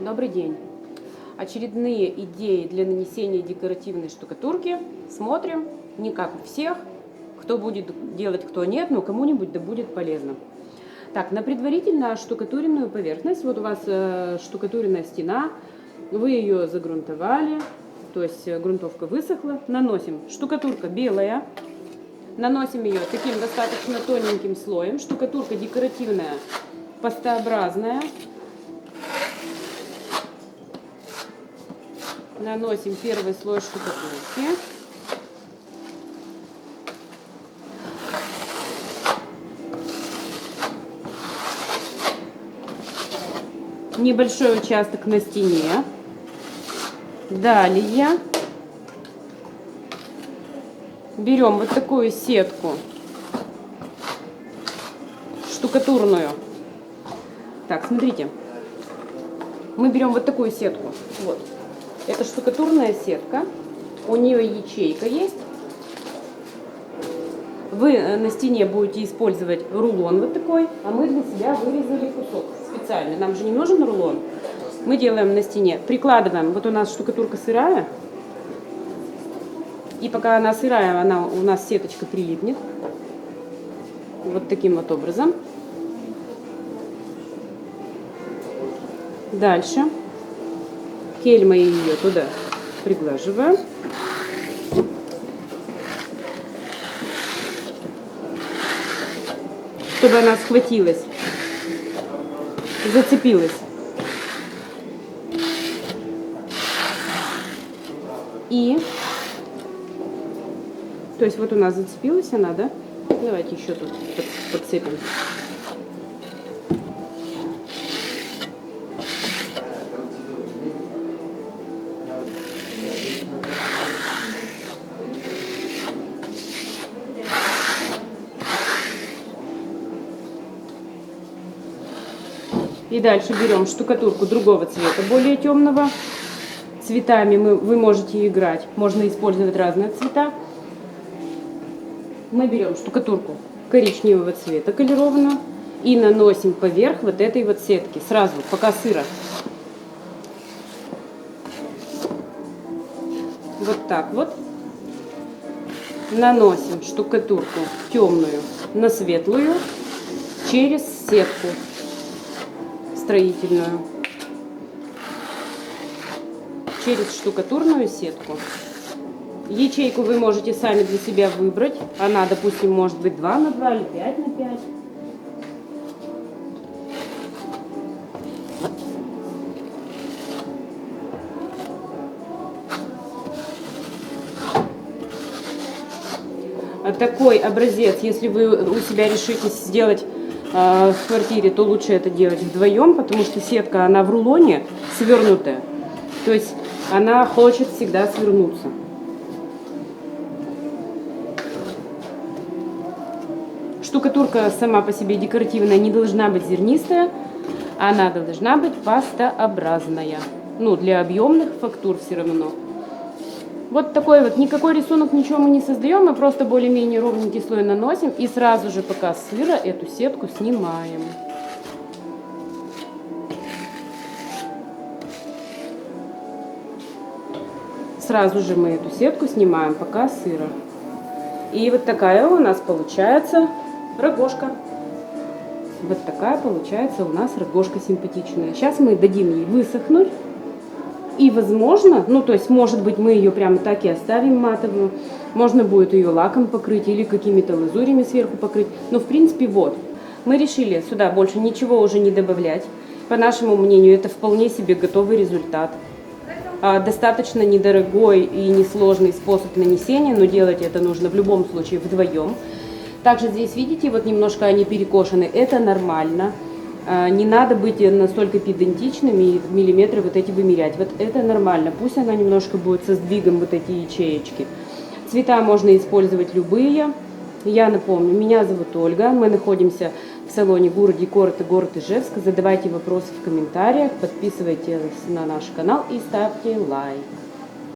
Добрый день! Очередные идеи для нанесения декоративной штукатурки. Смотрим, не как у всех, кто будет делать, кто нет, но кому-нибудь да будет полезно. Так, на предварительно штукатуренную поверхность, вот у вас штукатуренная стена, вы ее загрунтовали, то есть грунтовка высохла, наносим штукатурка белая, наносим ее таким достаточно тоненьким слоем, штукатурка декоративная, пастообразная. Наносим первый слой штукатурки. Небольшой участок на стене. Далее берем вот такую сетку штукатурную. Так, смотрите. Мы берем вот такую сетку. Вот. Это штукатурная сетка. У нее ячейка есть. Вы на стене будете использовать рулон вот такой, а мы для себя вырезали кусок специально. Нам же не нужен рулон. Мы делаем на стене, прикладываем. Вот у нас штукатурка сырая. И пока она сырая, у нас сеточка прилипнет. Вот таким вот образом. Дальше кельмой ее туда приглаживаем. Чтобы она схватилась, зацепилась. И, то есть вот у нас зацепилась она, да? Давайте еще тут подцепим. И дальше берем штукатурку другого цвета, более темного. Цветами вы можете играть. Можно использовать разные цвета. Мы берем штукатурку коричневого цвета колерованную и наносим поверх вот этой вот сетки. Сразу, пока сыро. Вот так вот. Наносим штукатурку темную на светлую через сетку строительную, через штукатурную сетку. Ячейку вы можете сами для себя выбрать. Она, допустим, может быть 2 на 2 или 5 на 5. Такой образец, если вы у себя решите сделать в квартире, то лучше это делать вдвоем, потому что сетка, она в рулоне свернутая. То есть она хочет всегда свернуться. Штукатурка сама по себе декоративная не должна быть зернистая, она должна быть пастообразная. Ну, для объемных фактур все равно. Вот такой вот, никакой рисунок, ничего мы не создаем, мы просто более-менее ровненький слой наносим и сразу же, пока сыро, эту сетку снимаем. Сразу же мы эту сетку снимаем, пока сыро. И вот такая у нас получается рогожка. Вот такая получается у нас рогожка симпатичная. Сейчас мы дадим ей высохнуть. И возможно, ну то есть может быть мы ее прямо так и оставим матовую, можно будет ее лаком покрыть или какими-то лазурями сверху покрыть. Но в принципе вот, мы решили сюда больше ничего уже не добавлять. По нашему мнению, это вполне себе готовый результат. Достаточно недорогой и несложный способ нанесения, но делать это нужно в любом случае вдвоем. Также здесь, видите, вот немножко они перекошены, это нормально. Не надо быть настолько педантичными и миллиметры вот эти вымерять. Вот это нормально. Пусть она немножко будет со сдвигом вот эти ячеечки. Цвета можно использовать любые. Я напомню, меня зовут Ольга. Мы находимся в салоне Гура Декор, это город Ижевск. Задавайте вопросы в комментариях, подписывайтесь на наш канал и ставьте лайк.